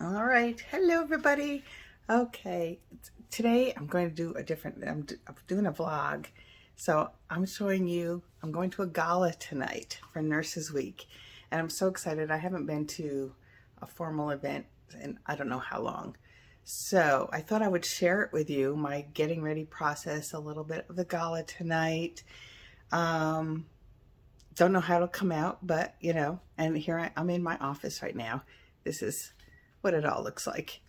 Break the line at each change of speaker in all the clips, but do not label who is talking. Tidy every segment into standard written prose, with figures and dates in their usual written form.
All right. Hello, everybody. Okay. Today I'm going to do I'm doing a vlog. So I'm showing you, I'm going to a gala tonight for Nurses Week. And I'm so excited. I haven't been to a formal event in I don't know how long. So I thought I would share it with you, my getting ready process, a little bit of the gala tonight. Um, don't know how it'll come out, but and I'm in my office right now. This is what it all looks like.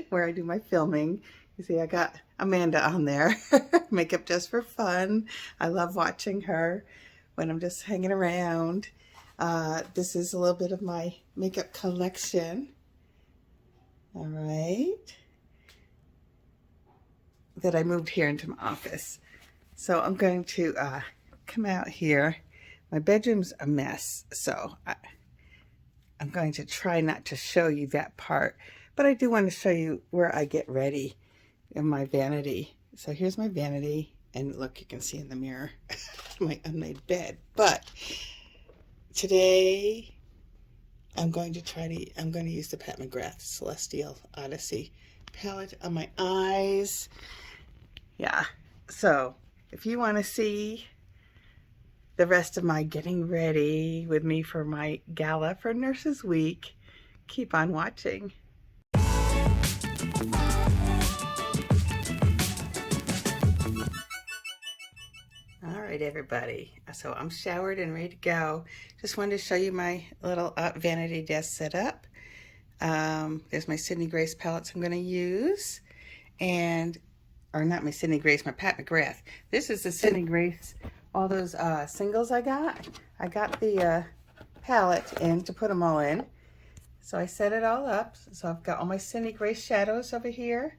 Where I do my filming. You see, I got Amanda on there. Makeup just for fun. I love watching her when I'm just hanging around. This is a little bit of my makeup collection. All right. That I moved here into my office. So I'm going to come out here. My bedroom's a mess, so I'm going to try not to show you that part, but I do want to show you where I get ready in my vanity. So here's my vanity, and look, you can see in the mirror my unmade bed. But today I'm going to use the Pat McGrath Celestial Odyssey palette on my eyes. Yeah, so if you want to see the rest of my getting ready with me for my gala for Nurses Week, keep on watching. All right, everybody. So I'm showered and ready to go. Just wanted to show you my little vanity desk setup. There's my Sydney Grace palettes I'm going to use. Or not my Sydney Grace, my Pat McGrath. This is the Sydney Grace, all those singles I got. I got the palette in to put them all in. So I set it all up. So I've got all my Sydney Grace shadows over here.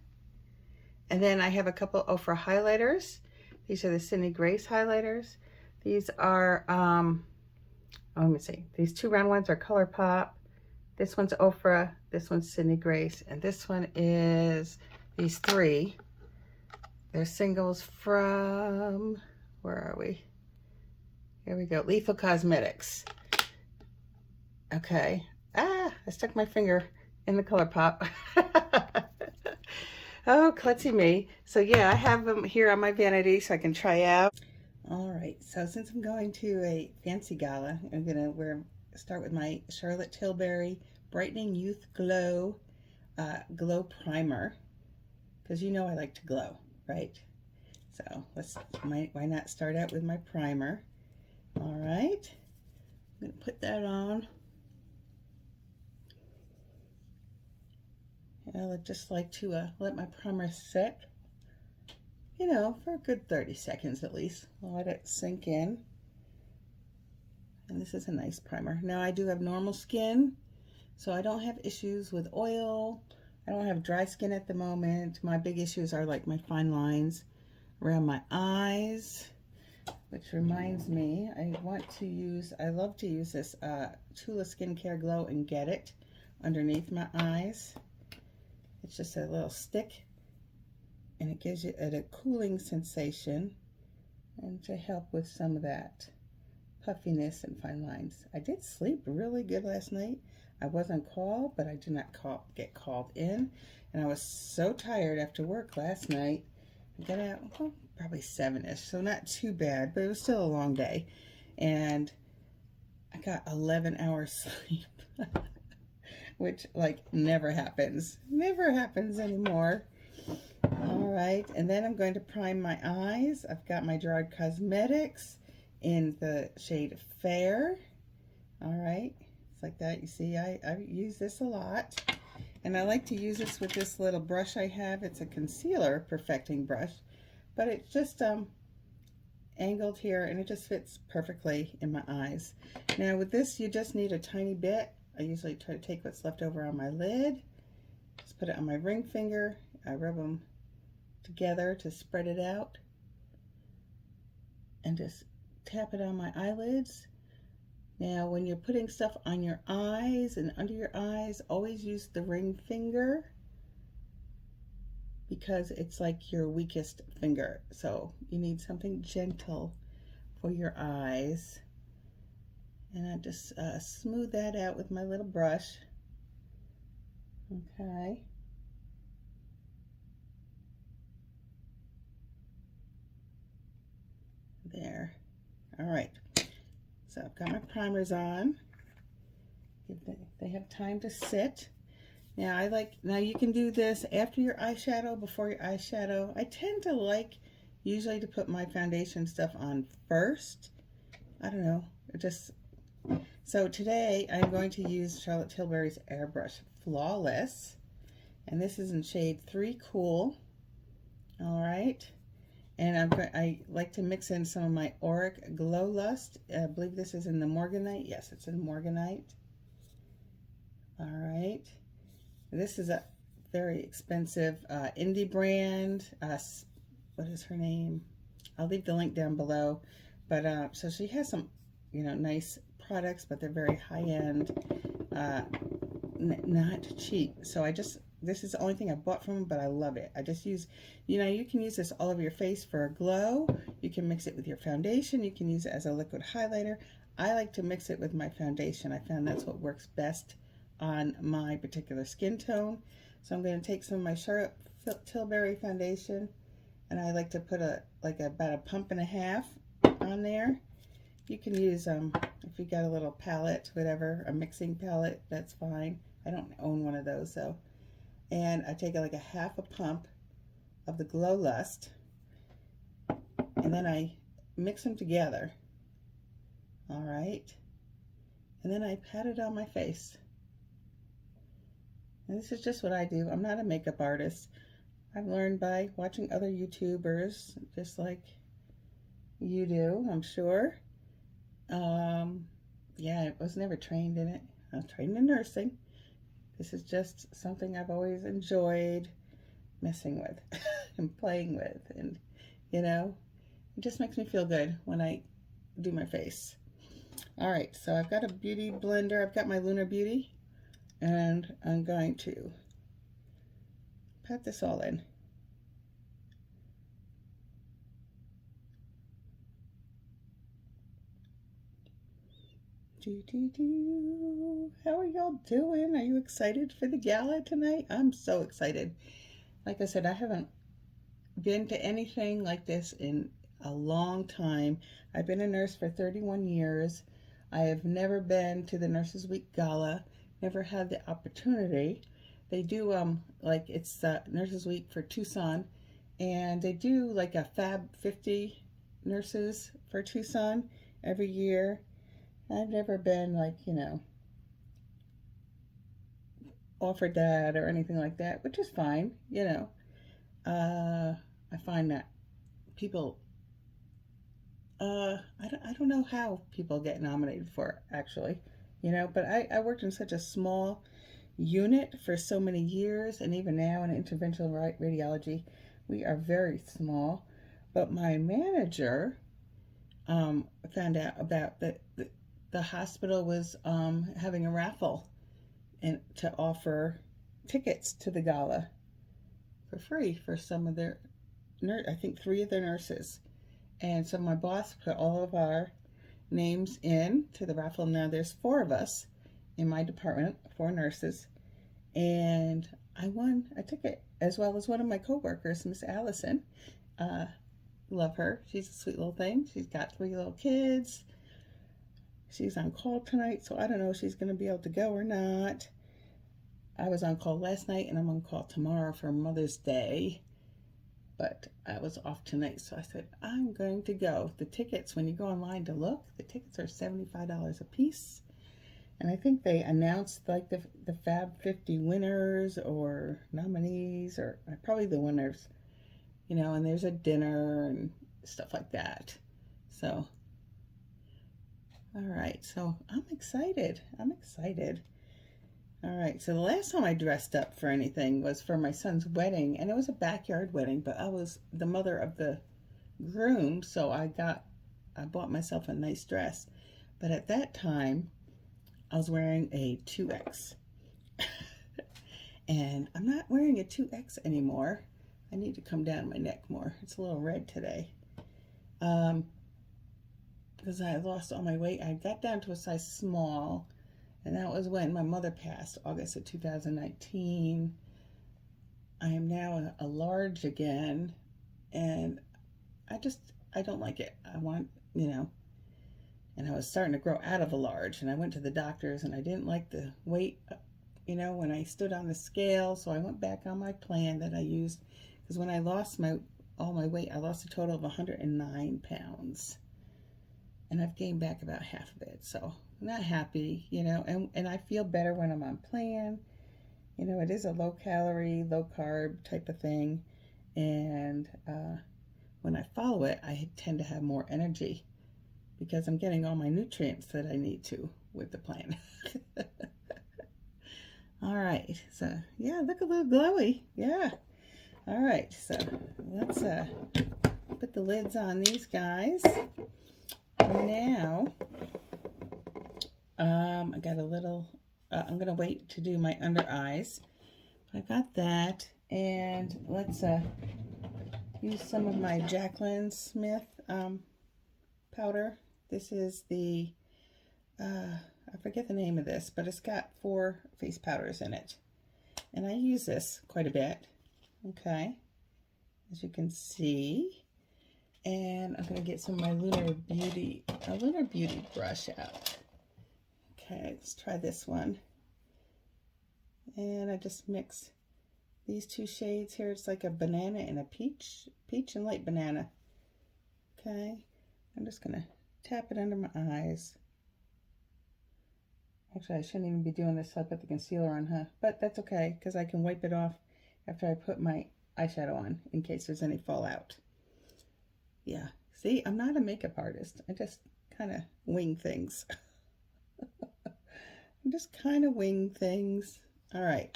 And then I have a couple Ofra highlighters. These are the Sydney Grace highlighters. These are, let me see. These two round ones are ColourPop. This one's Ofra. This one's Sydney Grace. And this one is these three. They're singles from, where are we? Here we go, Lethal Cosmetics. Okay. I stuck my finger in the ColourPop. Oh, klutzy me. So yeah, I have them here on my vanity so I can try out. All right, so since I'm going to a fancy gala, I'm gonna start with my Charlotte Tilbury Brightening Youth Glow Glow Primer, because you know I like to glow, right? So why not start out with my primer? All right, I'm gonna put that on. I just like to let my primer set, for a good 30 seconds at least. I'll let it sink in. And this is a nice primer. Now I do have normal skin, so I don't have issues with oil. I don't have dry skin at the moment. My big issues are like my fine lines around my eyes, which reminds me, I love to use this Tula Skincare Glow and Get It underneath my eyes. It's just a little stick, and it gives you a cooling sensation and to help with some of that puffiness and fine lines. I did sleep really good last night. I wasn't called, but I did not get called in, and I was so tired after work last night. I got out probably 7-ish, so not too bad, but it was still a long day, and I got 11 hours sleep. Which never happens anymore. All right, and then I'm going to prime my eyes. I've got my Gerard Cosmetics in the shade Fair. All right, it's like that. You see, I use this a lot, and I like to use this with this little brush I have. It's a concealer perfecting brush, but it's just angled here, and it just fits perfectly in my eyes. Now with this, you just need a tiny bit. I usually try to take what's left over on my lid, just put it on my ring finger. I rub them together to spread it out, and just tap it on my eyelids. Now when you're putting stuff on your eyes and under your eyes, always use the ring finger, because it's like your weakest finger. So you need something gentle for your eyes. And I just smooth that out with my little brush. Okay. There. All right. So I've got my primers on. They have time to sit. Now now you can do this after your eyeshadow, before your eyeshadow. I tend to like usually to put my foundation stuff on first. I don't know, so today I'm going to use Charlotte Tilbury's Airbrush Flawless, and this is in shade 3 Cool. All right, and I like to mix in some of my Auric Glow Lust. I believe this is in the Morganite. Yes, it's in Morganite. All right, this is a very expensive indie brand. What is her name? I'll leave the link down below. But so she has some, nice products, but they're very high end, not cheap. So this is the only thing I bought from them, but I love it. I just use, you can use this all over your face for a glow. You can mix it with your foundation. You can use it as a liquid highlighter. I like to mix it with my foundation. I found that's what works best on my particular skin tone. So I'm going to take some of my Charlotte Tilbury foundation, and I like to put about a pump and a half on there. You can use if you got a little palette, whatever, a mixing palette, that's fine. I don't own one of those though. And I take like a half a pump of the Glow Lust, and then I mix them together. All right, and then I pat it on my face. And this is just what I do. I'm not a makeup artist. I've learned by watching other YouTubers, just like you do, I'm sure. Yeah, I was never trained in it. I was trained in nursing. This is just something I've always enjoyed messing with and playing with, and it just makes me feel good when I do my face. All right, so I've got a beauty blender. I've got my Lunar Beauty, and I'm going to pat this all in. How are y'all doing? Are you excited for the gala tonight? I'm so excited. Like I said, I haven't been to anything like this in a long time. I've been a nurse for 31 years. I have never been to the Nurses Week Gala, never had the opportunity. They do, it's Nurses Week for Tucson, and they do like a Fab 50 nurses for Tucson every year. I've never been offered that or anything like that, which is fine, I find that people, I don't know how people get nominated for it, actually, but I worked in such a small unit for so many years, and even now in interventional radiology, we are very small. But my manager found out about the hospital was having a raffle and to offer tickets to the gala for free for some of their I think 3 of their nurses. And so my boss put all of our names in to the raffle. Now there's 4 of us in my department, 4 nurses, and I won a ticket, as well as one of my coworkers, Miss Allison. Love her. She's a sweet little thing. She's got 3 little kids. She's on call tonight, so I don't know if she's going to be able to go or not. I was on call last night, and I'm on call tomorrow for Mother's Day. But I was off tonight, so I said, I'm going to go. The tickets, when you go online to look, the tickets are $75 a piece. And I think they announced like the Fab 50 winners or nominees, or probably the winners, and there's a dinner and stuff like that. So, all right, so I'm excited. All right, so the last time I dressed up for anything was for my son's wedding, and it was a backyard wedding, but I was the mother of the groom, so I bought myself a nice dress. But at that time, I was wearing a 2X. And I'm not wearing a 2X anymore. I need to come down my neck more. It's a little red today. because I lost all my weight. I got down to a size small, and that was when my mother passed, August of 2019. I am now a large again, and I don't like it. I want, and I was starting to grow out of a large, and I went to the doctors, and I didn't like the weight, when I stood on the scale, so I went back on my plan that I used, because when I lost all my weight, I lost a total of 109 pounds, and I've gained back about half of it, so I'm not happy, and I feel better when I'm on plan. It is a low-calorie, low-carb type of thing, and when I follow it, I tend to have more energy because I'm getting all my nutrients that I need to with the plan. All right, so yeah, look a little glowy. Yeah. All right, so let's put the lids on these guys. Now, I got a little, I'm gonna wait to do my under eyes. I got that, and let's use some of my Jaclyn Smith powder. This is the, I forget the name of this, but it's got 4 face powders in it. And I use this quite a bit, okay, as you can see. And I'm going to get some of my Lunar Beauty brush out. Okay, let's try this one. And I just mix these 2 shades here. It's like a banana and a peach and light banana. Okay, I'm just going to tap it under my eyes. Actually, I shouldn't even be doing this, so I put the concealer on, huh? But that's okay, because I can wipe it off after I put my eyeshadow on, in case there's any fallout. Yeah, see, I'm not a makeup artist. I just kind of wing things. I just kind of wing things. All right,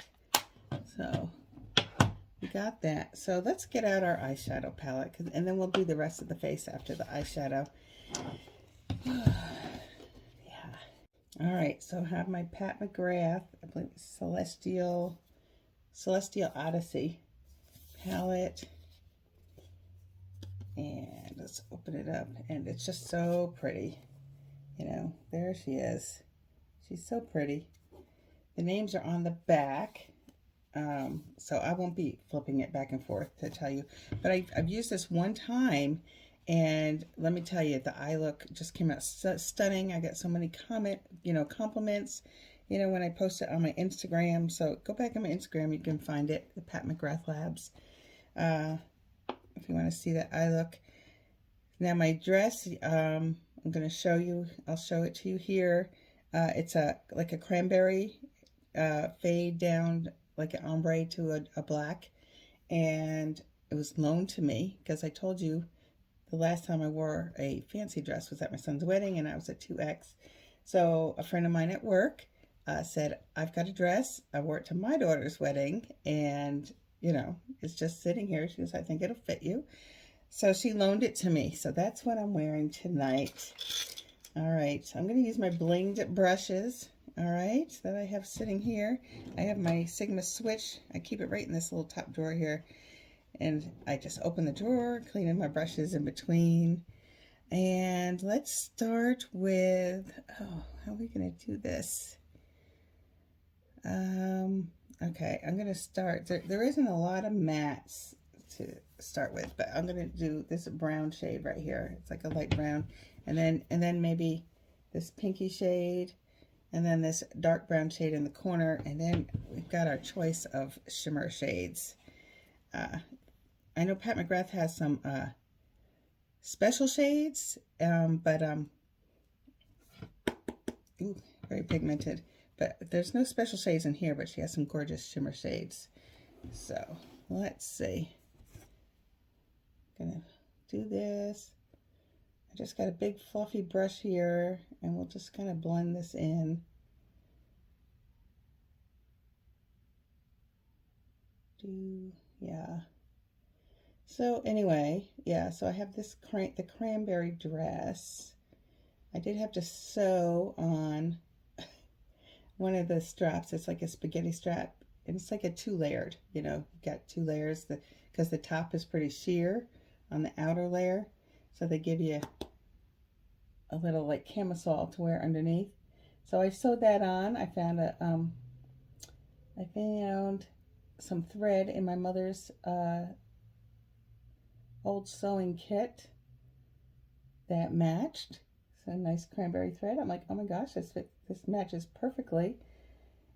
so we got that. So let's get out our eyeshadow palette, and then we'll do the rest of the face after the eyeshadow. Yeah. All right, so I have my Pat McGrath, I believe it's Celestial Odyssey palette. And let's open it up, and it's just so pretty. There she is. She's so pretty. The names are on the back, so I won't be flipping it back and forth to tell you. But I've used this one time, and let me tell you, the eye look just came out stunning. I got so many compliments, when I post it on my Instagram. So go back on my Instagram, you can find it, the Pat McGrath Labs. If you want to see that eye look. Now my dress, I'm going to show you, I'll show it to you here. It's like a cranberry fade down, like an ombre to a black. And it was loaned to me because I told you the last time I wore a fancy dress was at my son's wedding, and I was at 2X. So a friend of mine at work said, I've got a dress. I wore it to my daughter's wedding, and it's just sitting here. She goes, I think it'll fit you. So she loaned it to me. So that's what I'm wearing tonight. All right, so I'm going to use my blinged brushes, all right, that I have sitting here. I have my Sigma switch. I keep it right in this little top drawer here. And I just open the drawer, cleaning my brushes in between. And let's start with, how are we going to do this? Okay, I'm going to start. There isn't a lot of mattes to start with, but I'm going to do this brown shade right here. It's like a light brown. And then maybe this pinky shade, and then this dark brown shade in the corner. And then we've got our choice of shimmer shades. I know Pat McGrath has some special shades, but ooh, very pigmented. But there's no special shades in here, but she has some gorgeous shimmer shades. So let's see. I'm gonna do this. I just got a big fluffy brush here, and we'll just kind of blend this in. Yeah. So anyway, yeah, so I have this the cranberry dress. I did have to sew on one of the straps. It's like a spaghetti strap, and it's like a 2-layered, got 2 layers because the top is pretty sheer on the outer layer. So they give you a little like camisole to wear underneath. So I sewed that on. I found some thread in my mother's old sewing kit that matched. So nice cranberry thread. I'm like, oh my gosh, this matches perfectly.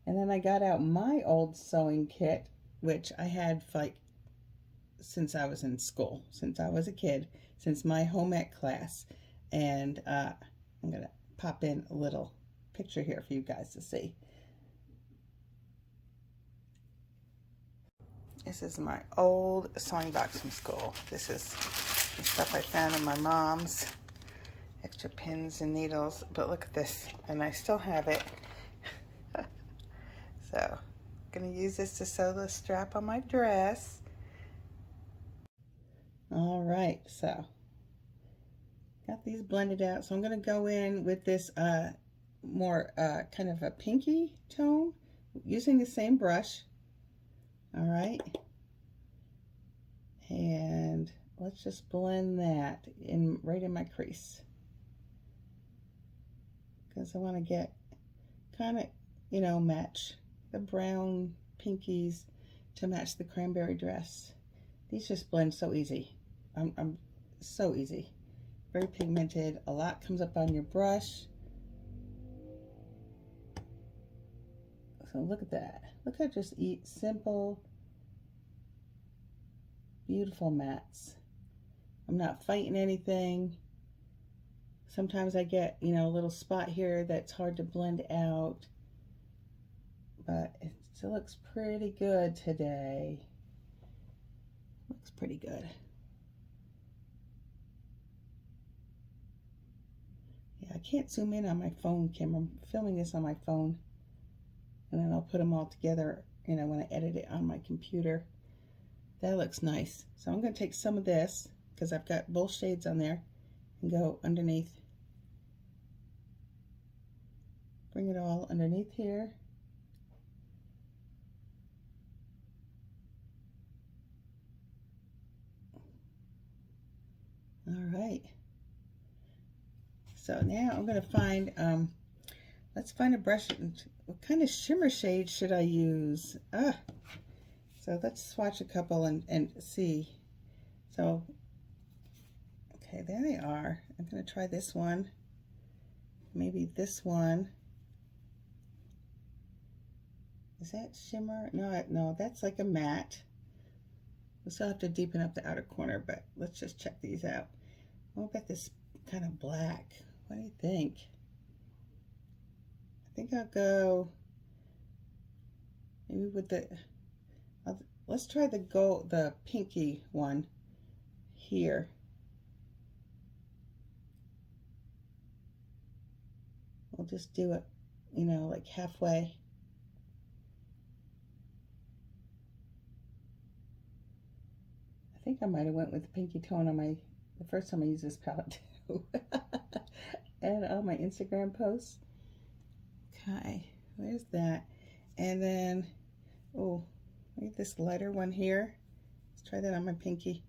And then I got out my old sewing kit, which I had like since I was in school, since I was a kid, since my home ec class. And I'm gonna pop in a little picture here for you guys to see. This is my old sewing box from school. This is the stuff I found in my mom's. Extra pins and needles, but look at this, and I still have it. So, I'm gonna use this to sew the strap on my dress. All right, so got these blended out. So I'm gonna go in with this more kind of a pinky tone, using the same brush. All right, and let's just blend that in right in my crease, because I want to get kind of, you know, match the brown pinkies to match the cranberry dress. These just blend so easy. I'm so easy. Very pigmented. A lot comes up on your brush. So look at that. Look at just simple, beautiful mats. I'm not fighting anything. Sometimes I get, you know, a little spot here that's hard to blend out, but it still looks pretty good today. Looks pretty good. Yeah, I can't zoom in on my phone camera. I'm filming this on my phone, and then I'll put them all together, you know, when I edit it on my computer. That looks nice. So I'm going to take some of this, because I've got both shades on there, and go underneath. Bring it all underneath here. All right. So now I'm going to find, let's find a brush. What kind of shimmer shade should I use? So let's swatch a couple and see. So, okay, there they are. I'm going to try this one. Maybe this one. Is that shimmer? No, that's like a matte. We'll still have to deepen up the outer corner, but let's just check these out. What about this kind of black? What do you think? I think I'll go maybe with the, let's try the gold, the pinky one here. We'll just do it, you know, like halfway. I think I might have went with the pinky tone on the first time I used this palette too. And on my Instagram posts. Okay, there's that. And then, oh, maybe this lighter one here. Let's try that on my pinky.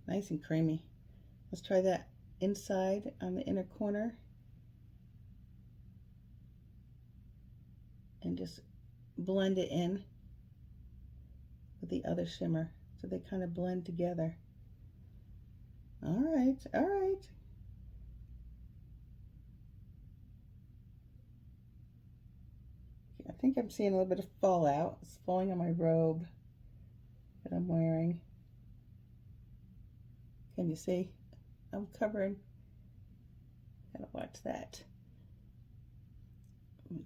Nice and creamy. Let's try that inside on the inner corner. And just blend it in with the other shimmer, so they kind of blend together. All right, all right. I think I'm seeing a little bit of fallout. It's falling on my robe that I'm wearing. Can you see? I'm covering. Gotta watch that.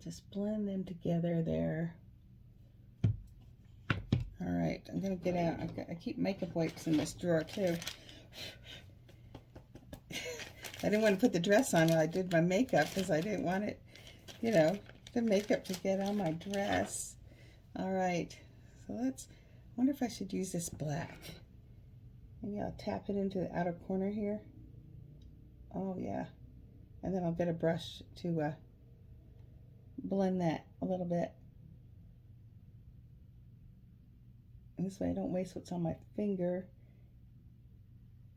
Just blend them together there. All right, I'm gonna get out. I keep makeup wipes in this drawer too. I didn't want to put the dress on while I did my makeup, because I didn't want it, you know, the makeup to get on my dress. All right, so let's, I wonder if I should use this black. Maybe I'll tap it into the outer corner here. Oh yeah, and then I'll get a brush to blend that a little bit. And this way I don't waste what's on my finger.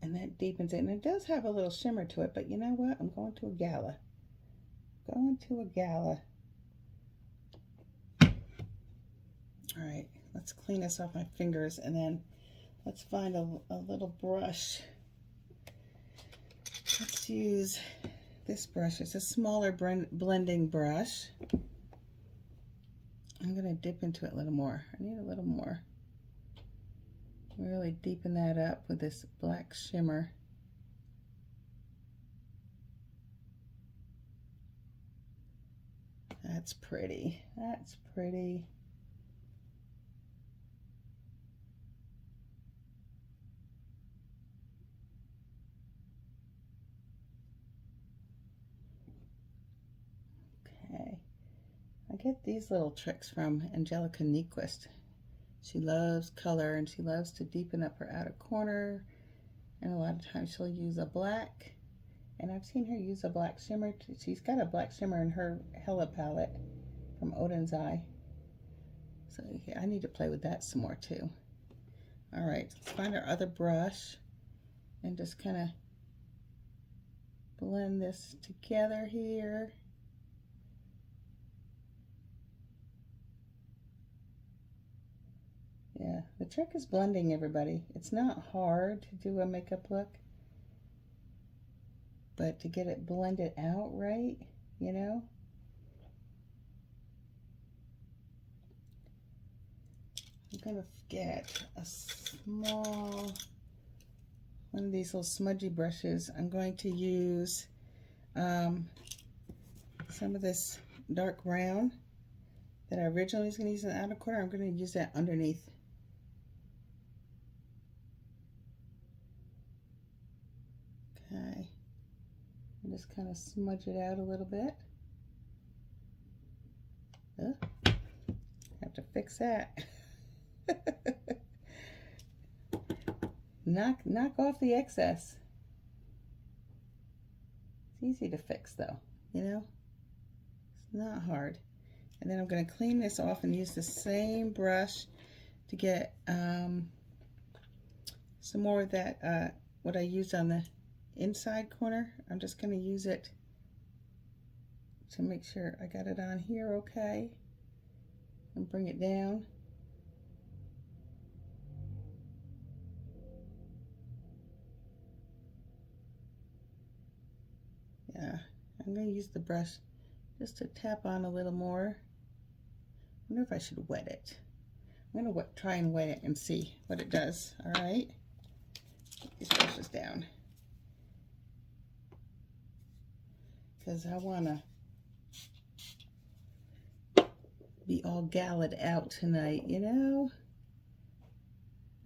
And that deepens it. And it does have a little shimmer to it, but you know what? I'm going to a GALA. Going to a GALA. All right, let's clean this off my fingers, and then let's find a little brush. Let's use this brush. It's a smaller blending brush. I'm going to dip into it a little more. I need a little more. Really deepen that up with this black shimmer. That's pretty. That's pretty. Okay. I get these little tricks from Angelica Nyquist. She loves color and she loves to deepen up her outer corner, and a lot of times she'll use a black, and I've seen her use a black shimmer. She's got a black shimmer in her Hella palette from Odin's Eye, so yeah, I need to play with that some more too. All right, let's find our other brush and just kind of blend this together here. Yeah, the trick is blending, everybody. It's not hard to do a makeup look, but to get it blended out right, you know? I'm gonna get a small one of these little smudgy brushes. I'm going to use some of this dark brown that I originally was going to use in the outer corner. I'm going to use that underneath. Okay, and just kind of smudge it out a little bit. Have to fix that. knock off the excess. It's easy to fix though, you know? It's not hard. And then I'm going to clean this off and use the same brush to get some more of that, what I used on the inside corner. I'm just going to use it to make sure I got it on here okay, and bring it down. Yeah, I'm going to use the brush just to tap on a little more. I wonder if I should wet it. I'm going to try and wet it and see what it does. All right, put these brushes down, because I want to be all galled out tonight, you know?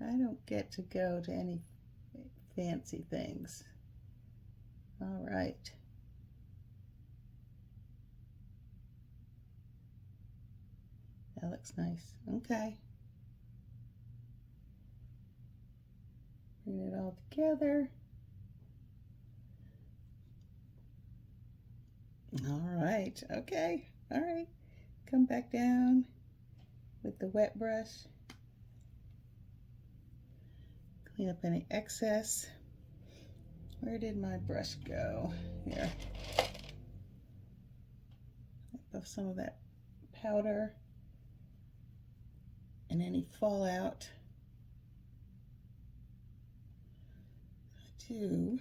I don't get to go to any fancy things. All right. That looks nice. Okay. Bring it all together. All right. Okay. All right. Come back down with the wet brush. Clean up any excess. Where did my brush go? Here. Wipe off some of that powder and any fallout. I do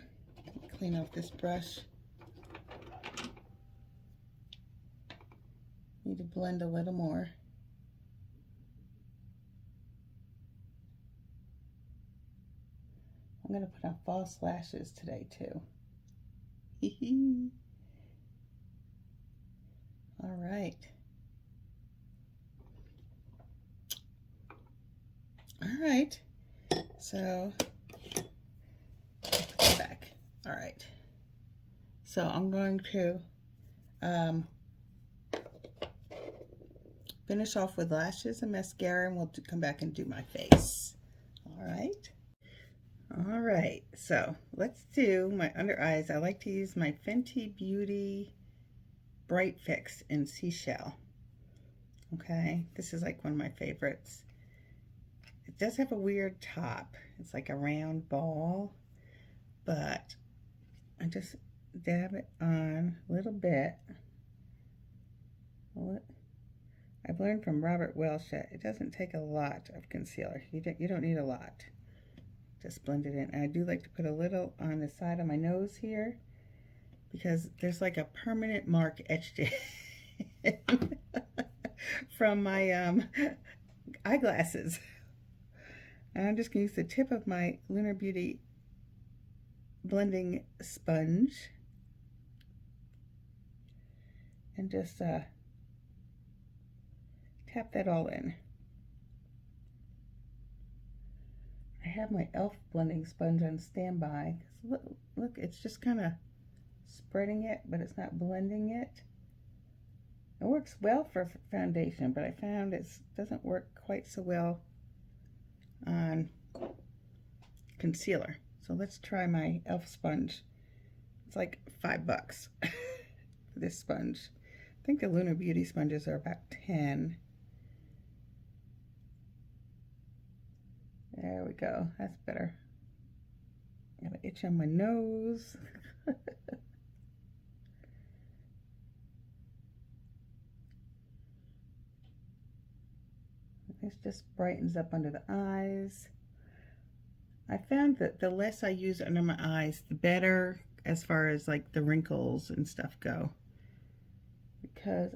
clean off this brush. Need to blend a little more. I'm going to put on false lashes today too. All right. All right. So put that back. All right. So I'm going to finish off with lashes and mascara, and we'll come back and do my face. All right. All right, so let's do my under eyes. I like to use my Fenty Beauty Bright Fix in Seashell. Okay, this is like one of my favorites. It does have a weird top. It's like a round ball, but I just dab it on a little bit. I've learned from Robert Welsh that it doesn't take a lot of concealer. You don't need a lot. Just blend it in. And I do like to put a little on the side of my nose here because there's like a permanent mark etched in from my eyeglasses. And I'm just going to use the tip of my Lunar Beauty blending sponge and just tap that all in. I have my e.l.f. blending sponge on standby. Look, it's just kind of spreading it, but it's not blending it. It works well for foundation, but I found it doesn't work quite so well on concealer. So let's try my e.l.f. sponge. It's like $5 for this sponge. I think the Lunar Beauty sponges are about 10. There we go. That's better. Got an itch on my nose. This just brightens up under the eyes. I found that the less I use under my eyes, the better as far as like the wrinkles and stuff go. Because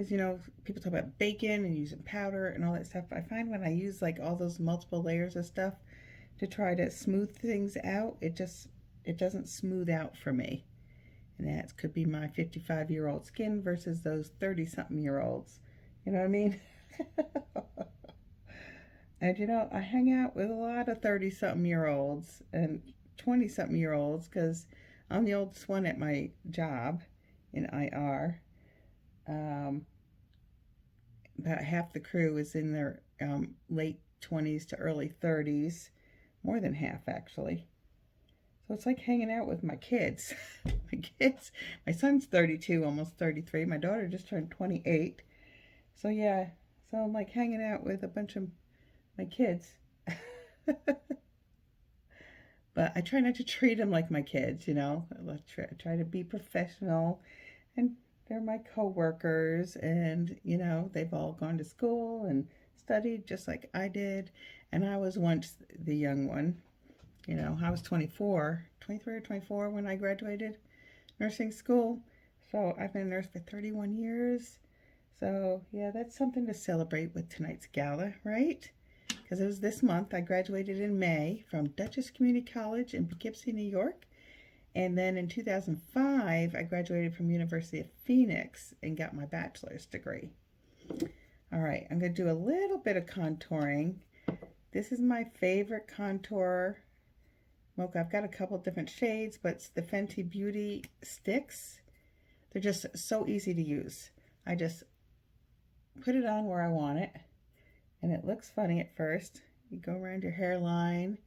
you know, people talk about bacon and using powder and all that stuff. I find when I use like all those multiple layers of stuff to try to smooth things out, it doesn't smooth out for me. And that could be my 55-year-old skin versus those 30-something-year-olds. You know what I mean? And you know, I hang out with a lot of 30-something-year-olds and 20-something-year-olds because I'm the oldest one at my job in IR. About half the crew is in their late 20s to early 30s, more than half actually. So it's like hanging out with my kids. My son's 32, almost 33. My daughter just turned 28. So yeah, so I'm like hanging out with a bunch of my kids. But I try not to treat them like my kids, you know. I try to be professional, and they're my co-workers, and you know, they've all gone to school and studied just like I did, and I was once the young one. You know, I was 23 or 24 when I graduated nursing school, so I've been a nurse for 31 years. So yeah, that's something to celebrate with tonight's gala, right? Because it was this month. I graduated in May from Dutchess Community College in Poughkeepsie, New York. And then in 2005, I graduated from University of Phoenix and got my bachelor's degree. All right, I'm going to do a little bit of contouring. This is my favorite contour mocha. I've got a couple different shades, but it's the Fenty Beauty sticks. They're just so easy to use. I just put it on where I want it, and it looks funny at first. You go around your hairline,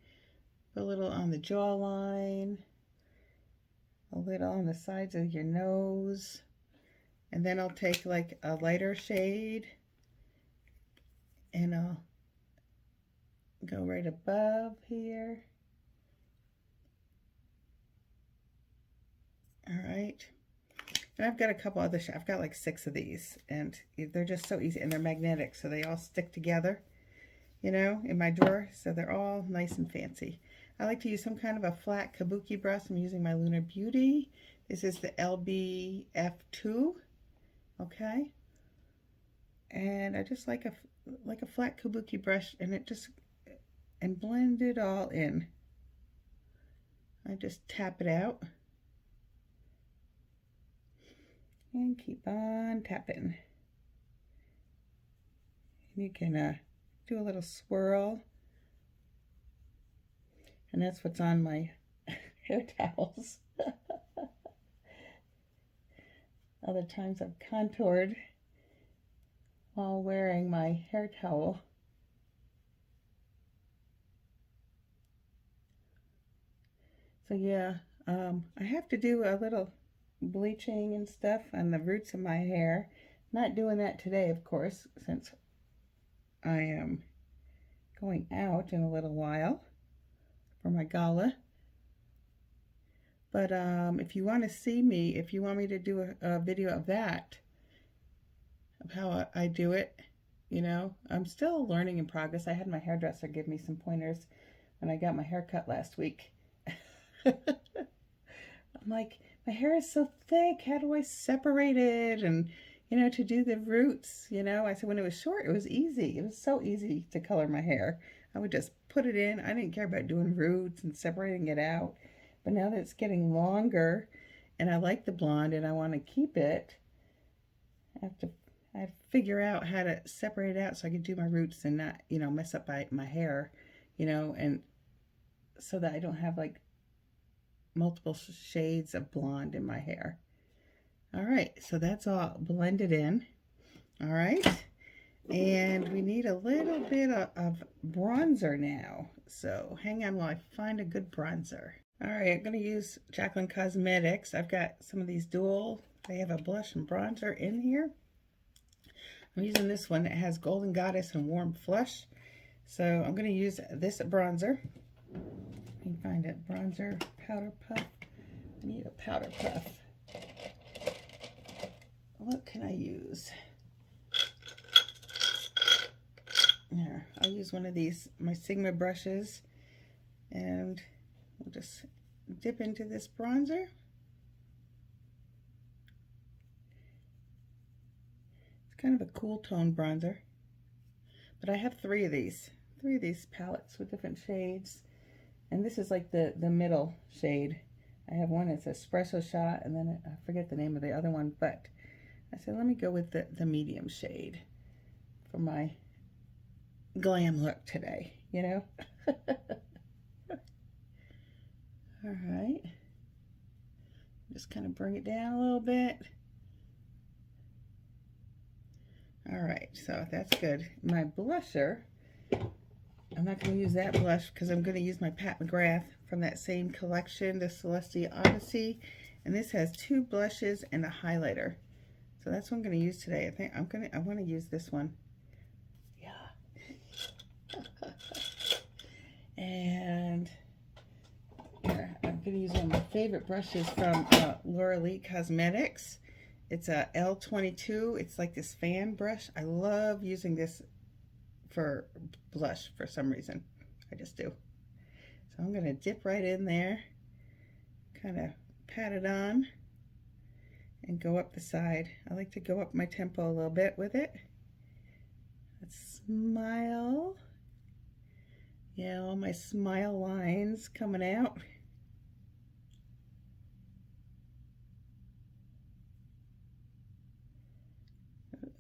put a little on the jawline, a little on the sides of your nose, and then I'll take like a lighter shade and I'll go right above here. All right. And I've got a couple other I've got like 6 of these, and they're just so easy, and they're magnetic, so they all stick together, you know, in my drawer, so they're all nice and fancy. I like to use some kind of a flat kabuki brush. I'm using my Lunar Beauty. This is the LBF2, okay? And I just like a flat kabuki brush, and and blend it all in. I just tap it out. And keep on tapping. You can do a little swirl. And that's what's on my hair towels. Other times I've contoured while wearing my hair towel. So yeah, I have to do a little bleaching and stuff on the roots of my hair. Not doing that today, of course, since I am going out in a little while for my gala. But if you want to see me, if you want me to do a video of that, of how I do it, you know, I'm still learning in progress. I had my hairdresser give me some pointers when I got my hair cut last week. I'm like, my hair is so thick. How do I separate it? And, you know, to do the roots, you know, I said when it was short, it was easy. It was so easy to color my hair. I would just put it in. I didn't care about doing roots and separating it out. But now that it's getting longer and I like the blonde and I want to keep it, I have to figure out how to separate it out so I can do my roots and not, you know, mess up my hair, you know, and so that I don't have like multiple shades of blonde in my hair. All right, so that's all blended in. All right, and we need a little bit of bronzer now. So hang on while I find a good bronzer. All right, I'm going to use Jaclyn Cosmetics. I've got some of these dual. They have a blush and bronzer in here. I'm using this one that has Golden Goddess and Warm Flush. So I'm going to use this bronzer. You can find it, bronzer powder puff. I need a powder puff. What can I use? There, I'll use one of these, my Sigma brushes, and we'll just dip into this bronzer. It's kind of a cool tone bronzer, but I have three of these palettes with different shades, and this is like the middle shade. I have one that's espresso shot, and then I forget the name of the other one, but I said let me go with the medium shade for my glam look today, you know. All right, just kind of bring it down a little bit. All right, so that's good. My blusher, I'm not going to use that blush because I'm going to use my Pat McGrath from that same collection, the Celestia Odyssey, and this has 2 blushes and a highlighter. So that's what I'm going to use today. I want to use this one. Yeah. And here, I'm going to use one of my favorite brushes from Laura Lee Cosmetics. It's a L22. It's like this fan brush. I love using this for blush for some reason. I just do. So I'm going to dip right in there, kind of pat it on, and go up the side. I like to go up my tempo a little bit with it. Let's smile. Yeah, all my smile lines coming out.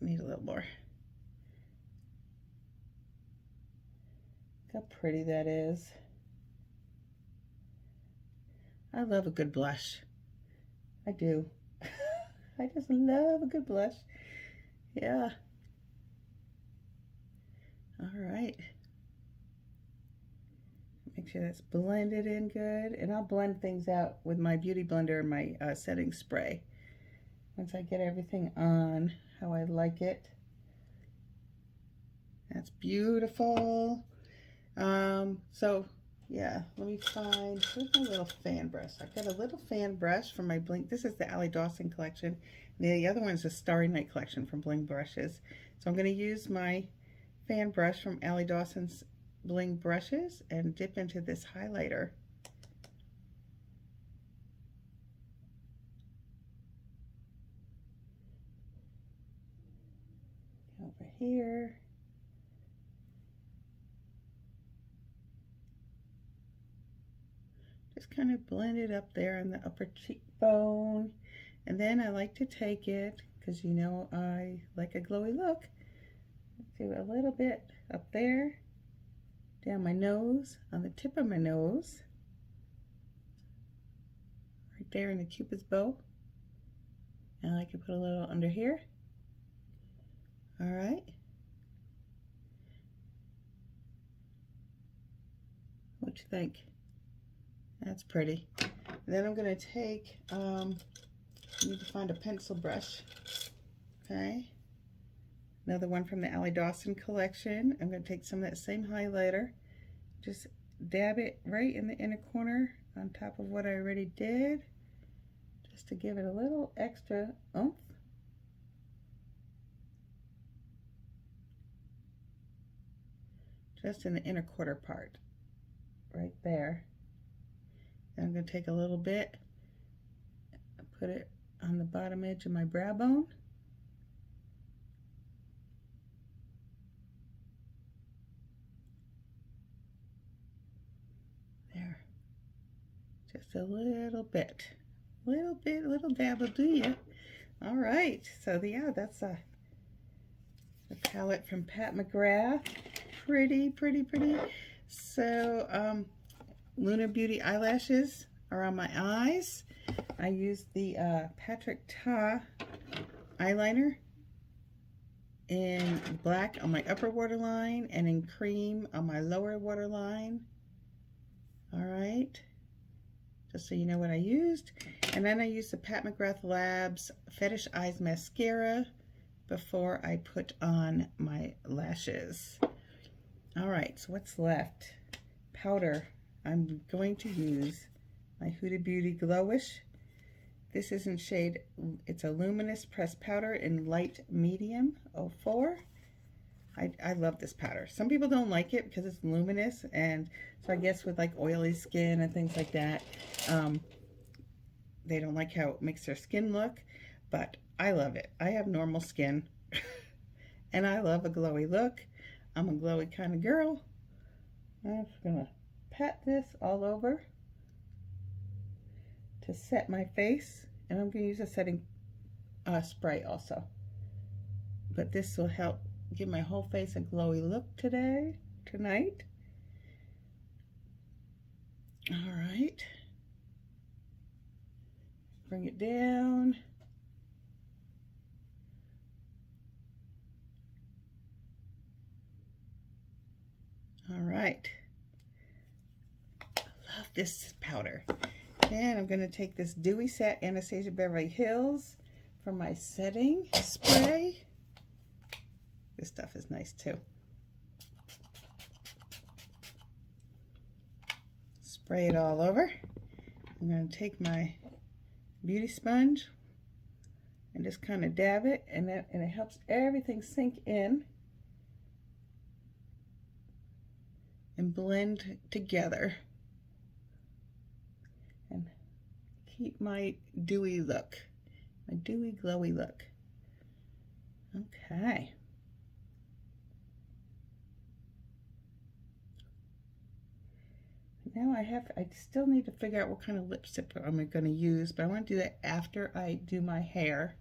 Need a little more. Look how pretty that is. I love a good blush. I do. I just love a good blush. Yeah. All right. Make sure that's blended in good. And I'll blend things out with my Beauty Blender and my setting spray. Once I get everything on how I like it. That's beautiful. So yeah, let me find, where's my little fan brush? I've got a little fan brush from my Bling. This is the Allie Dawson collection. The other one is the Starry Night collection from Bling Brushes. So I'm going to use my fan brush from Allie Dawson's Bling Brushes and dip into this highlighter. Over here. Just kind of blend it up there on the upper cheekbone. And then I like to take it, because you know I like a glowy look, do a little bit up there, down my nose, on the tip of my nose, right there in the Cupid's bow. And I like to put a little under here. All right. What you think? That's pretty. And then I'm going to take, I need to find a pencil brush. Okay. Another one from the Allie Dawson collection. I'm going to take some of that same highlighter, just dab it right in the inner corner on top of what I already did, just to give it a little extra oomph. Just in the inner quarter part, right there. And I'm going to take a little bit and put it on the bottom edge of my brow bone. There. Just a little bit. Little dab will do you. All right. So yeah, that's the palette from Pat McGrath. Pretty. So Lunar Beauty eyelashes are on my eyes. I used the Patrick Ta eyeliner in black on my upper waterline and in cream on my lower waterline. All right, just so you know what I used. And then I used the Pat McGrath Labs Fetish Eyes Mascara before I put on my lashes. All right, so what's left? Powder. I'm going to use my Huda Beauty Glowish. This is in shade, it's a luminous pressed powder in light medium 04. I love this powder. Some people don't like it because it's luminous, and so I guess with like oily skin and things like that, they don't like how it makes their skin look, but I love it. I have normal skin and I love a glowy look. I'm a glowy kind of girl. I'm just gonna pat this all over to set my face, and I'm gonna use a setting spray also. But this will help give my whole face a glowy look tonight. All right. Bring it down. All right. I love this powder. And I'm going to take this Dewy Set Anastasia Beverly Hills for my setting spray. This stuff is nice too. Spray it all over. I'm going to take my beauty sponge and just kind of dab it, and it helps everything sink in and blend together and keep my dewy look, my dewy glowy look. Okay. Now I still need to figure out what kind of lipstick I'm going to use, but I want to do that after I do my hair.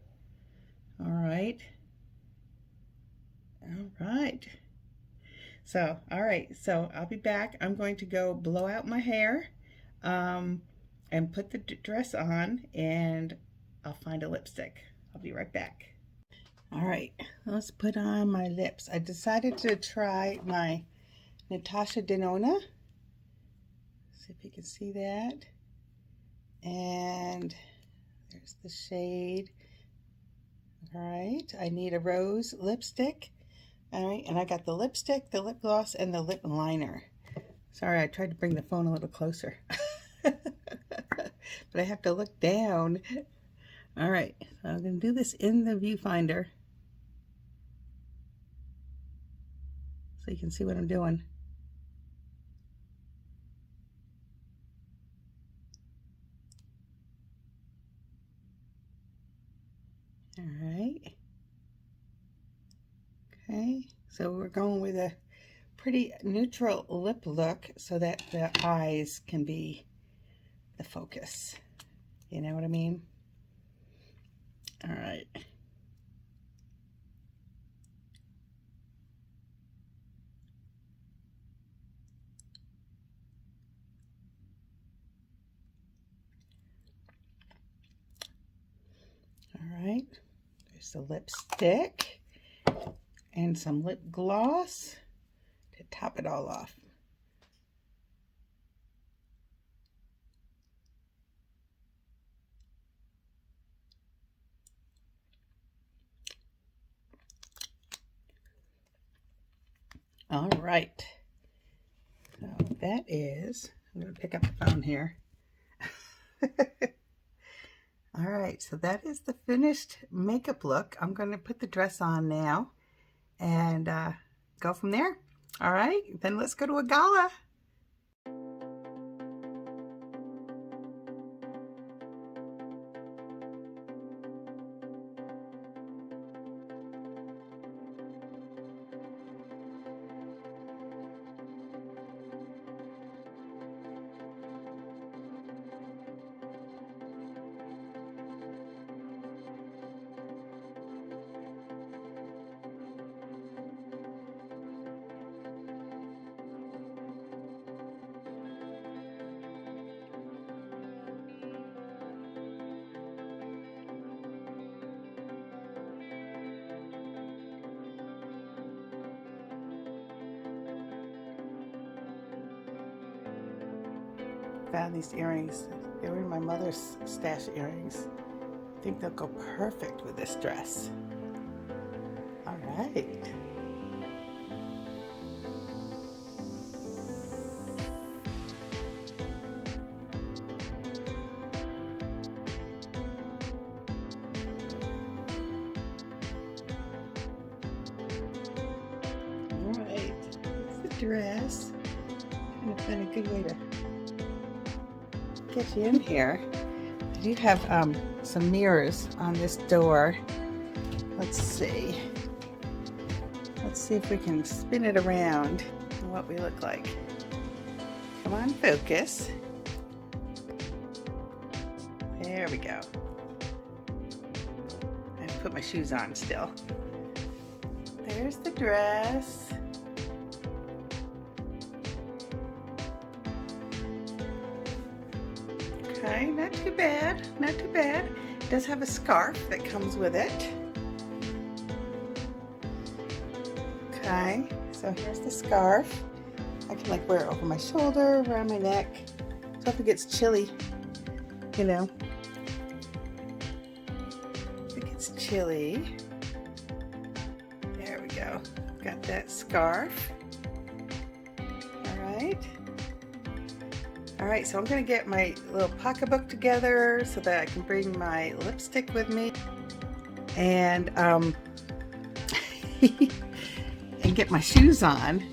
All right. So, all right, so I'll be back. I'm going to go blow out my hair and put the dress on, and I'll find a lipstick. I'll be right back. All right, let's put on my lips. I decided to try my Natasha Denona. See if you can see that. And there's the shade. All right, I need a rose lipstick. All right, and I got the lipstick, the lip gloss, and the lip liner. Sorry, I tried to bring the phone a little closer. But I have to look down. All right, so I'm going to do this in the viewfinder so you can see what I'm doing. All right. Okay, so we're going with a pretty neutral lip look so that the eyes can be the focus. You know what I mean? All right. All right, there's the lipstick and some lip gloss to top it all off. All right, so that is, I'm going to pick up the phone here. All right, so that is the finished makeup look. I'm going to put the dress on now and go from there. All right, then let's go to a gala. Found these earrings. They were my mother's stash earrings. I think they'll go perfect with this dress. All right. All right. It's the dress. I'm trying to find a good way to get you in here. I do have some mirrors on this door. Let's see if we can spin it around and what we look like. Come on, focus. There we go. I have to put my shoes on still. There's the dress. Okay, not too bad, not too bad. It does have a scarf that comes with it. Okay, so here's the scarf. I can like wear it over my shoulder, around my neck. So if it gets chilly, you know. If it gets chilly. There we go. Got that scarf. All right. All right, so I'm gonna get my little pocketbook together so that I can bring my lipstick with me and and get my shoes on.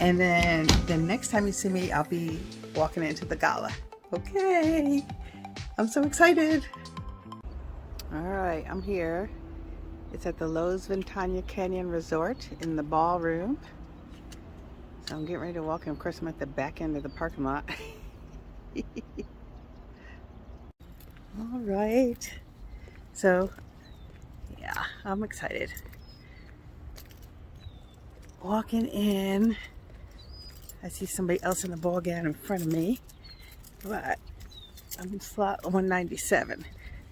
And then the next time you see me, I'll be walking into the gala. Okay, I'm so excited. All right, I'm here. It's at the Los Ventana Canyon Resort in the ballroom. So I'm getting ready to walk in. Of course, I'm at the back end of the parking lot. All right, so yeah, I'm excited. Walking in, I see somebody else in the ball gown in front of me, but I'm in slot 197.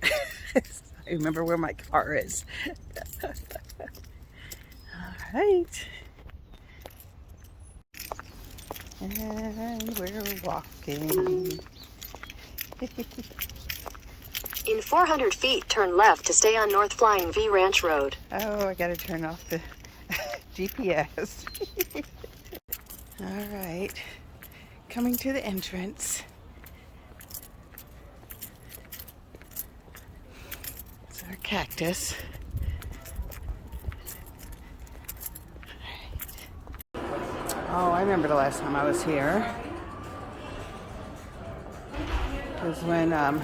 I remember where my car is. All right. And we're walking.
In 400 feet, turn left to stay on North Flying V Ranch Road.
Oh, I gotta turn off the GPS. All right, coming to the entrance. It's our cactus. Oh, I remember the last time I was here. It was when my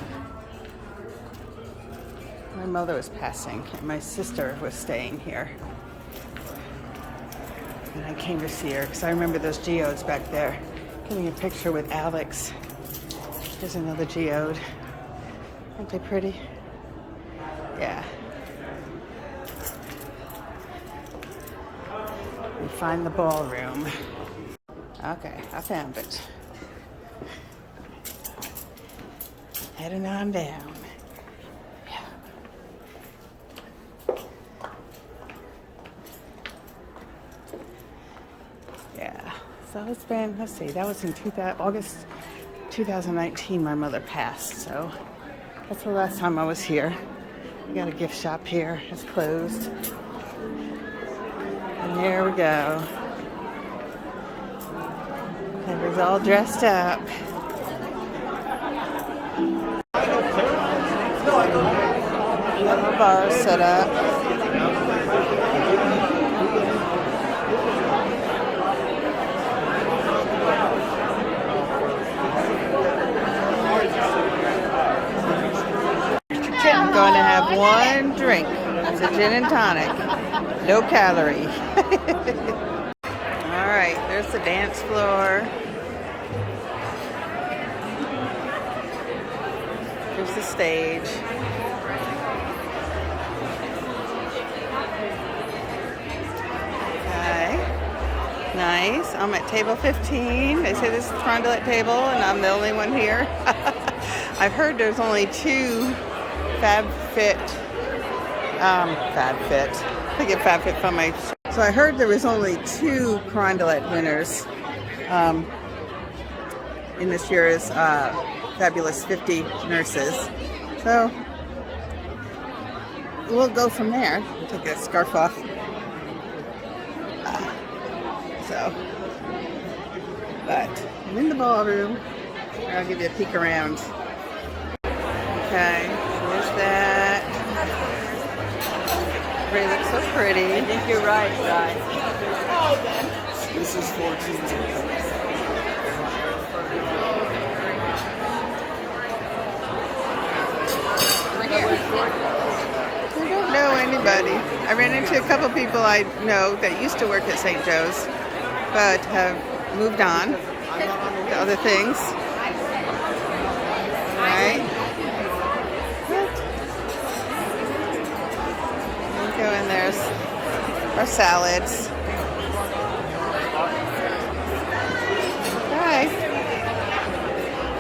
mother was passing and my sister was staying here. And I came to see her because I remember those geodes back there. Getting a picture with Alex. There's another geode. Aren't they pretty? Yeah. We find the ballroom. Okay, I found it. Heading on down. Yeah. Yeah. So it's been, let's see, that was in August 2019 my mother passed, so that's the last time I was here. We got a gift shop here. It's closed. And there we go. Everybody's all dressed up. little bar set up. I'm going to have one drink. It's a gin and tonic. No calorie. All right, there's the dance floor. Here's the stage. Okay. Nice. I'm at table 15. They say this is the Frondelet table, and I'm the only one here. I've heard there's only 2 FabFit. I get FabFit from my... So I heard there was only 2 Frondelet winners in this year's Fabulous 50 Nurses. So we'll go from there. I'll take that scarf off. But I'm in the ballroom. I'll give you a peek around. Okay, so there's that. Everybody looks so pretty.
I think you're right, Guy.
This is 14.
I don't know anybody. I ran into a couple people I know that used to work at St. Joe's, but have moved on to other things. Right? Go in there's our salads. Okay.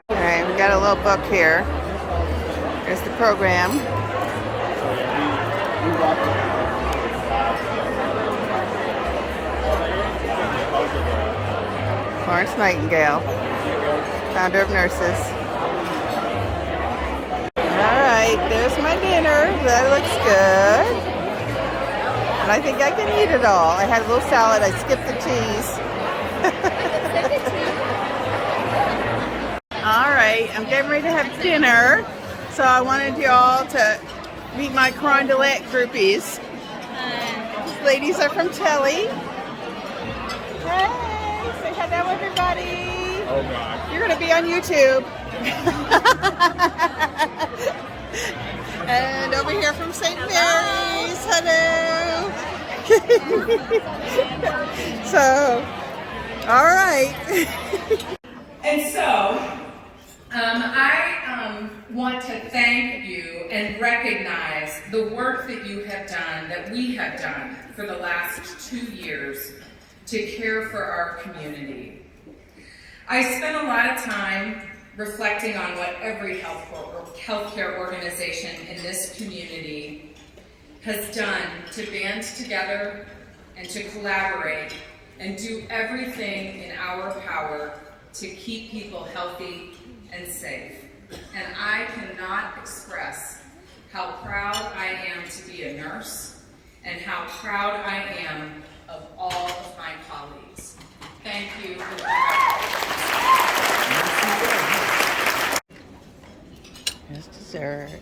Alright, we got a little book here. There's the program. Florence Nightingale, founder of nurses. Alright, there's my dinner. That looks good. And I think I can eat it all. I had a little salad. I skipped the cheese. Alright, I'm getting ready to have dinner. So I wanted you all to meet my Frondelet groupies. These ladies are from Telly. Hey, say hello everybody.
Oh God.
You're going to be on YouTube. And over here from St. Mary's. Hello. So, all right.
And so, I want to thank you and recognize the work that you have done, that we have done for the last 2 years to care for our community. I spent a lot of time reflecting on what every healthcare organization in this community has done to band together and to collaborate and do everything in our power to keep people healthy and safe. And I cannot express how proud I am to be a nurse and how proud I am of all of my colleagues. Thank you.
Here's dessert.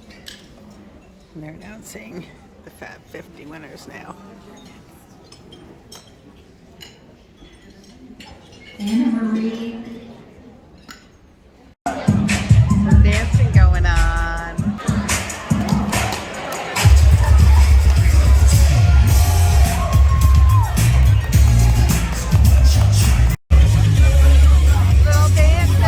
And they're announcing the Fab 50 winners now.
Anna Marie.
Dancing going on. Little dancing.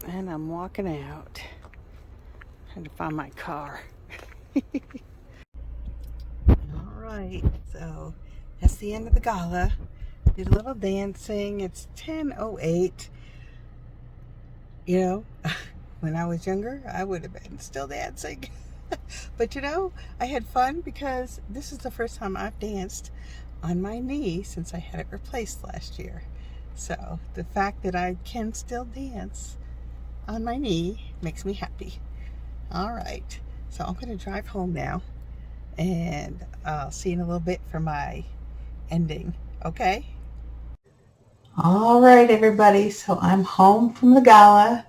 And I'm walking out. Trying to find my car. Alright, so that's the end of the gala. Did a little dancing. It's 10:08. You know, when I was younger, I would have been still dancing. But you know, I had fun because this is the first time I've danced on my knee since I had it replaced last year. So the fact that I can still dance on my knee makes me happy. Alright, so I'm going to drive home now. And I'll see you in a little bit for my ending Okay? All right, everybody. So I'm home from the gala.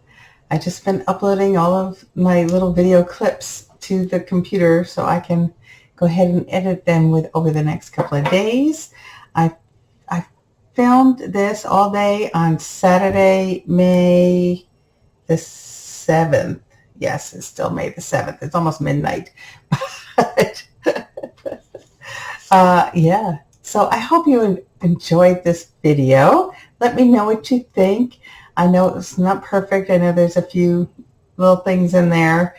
I just been uploading all of my little video clips to the computer so I can go ahead and edit them over the next couple of days. I filmed this all day on Saturday, May the 7th. Yes, it's still May the 7th. It's almost midnight. Yeah. So I hope you enjoyed this video. Let me know what you think. I know it's not perfect. I know there's a few little things in there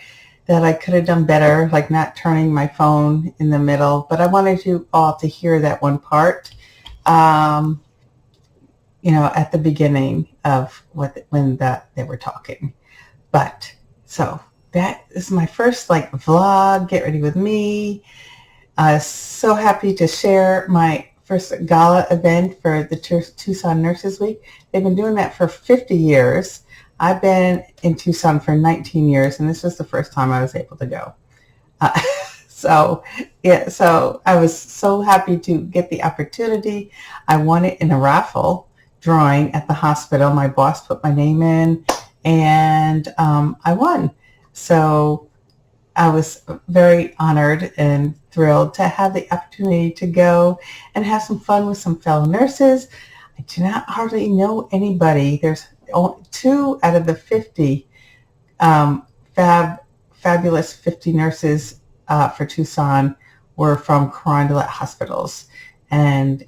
that I could have done better, like not turning my phone in the middle. But I wanted you all to hear that one part, you know, at the beginning of when they were talking. But so that is my first like vlog. Get ready with me. So happy to share my first gala event for the Tucson Nurses Week. They've been doing that for 50 years. I've been in Tucson for 19 years, and this was the first time I was able to go. So I was so happy to get the opportunity. I won it in a raffle drawing at the hospital. My boss put my name in, and I won. So I was very honored and thrilled to have the opportunity to go and have some fun with some fellow nurses. I do not hardly know anybody. There's 2 out of the 50 fabulous 50 nurses for Tucson were from Carondelet hospitals, and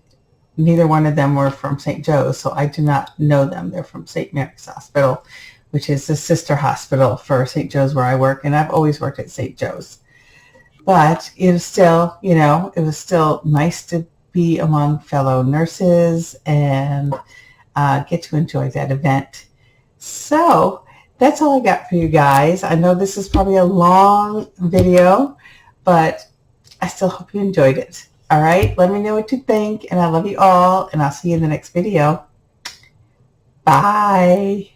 neither one of them were from St. Joe's, so I do not know them. They're from St. Mary's Hospital, which is the sister hospital for St. Joe's where I work, and I've always worked at St. Joe's. But it was still, you know, it was still nice to be among fellow nurses and get to enjoy that event. So that's all I got for you guys. I know this is probably a long video, but I still hope you enjoyed it. All right, let me know what you think, and I love you all, and I'll see you in the next video. Bye.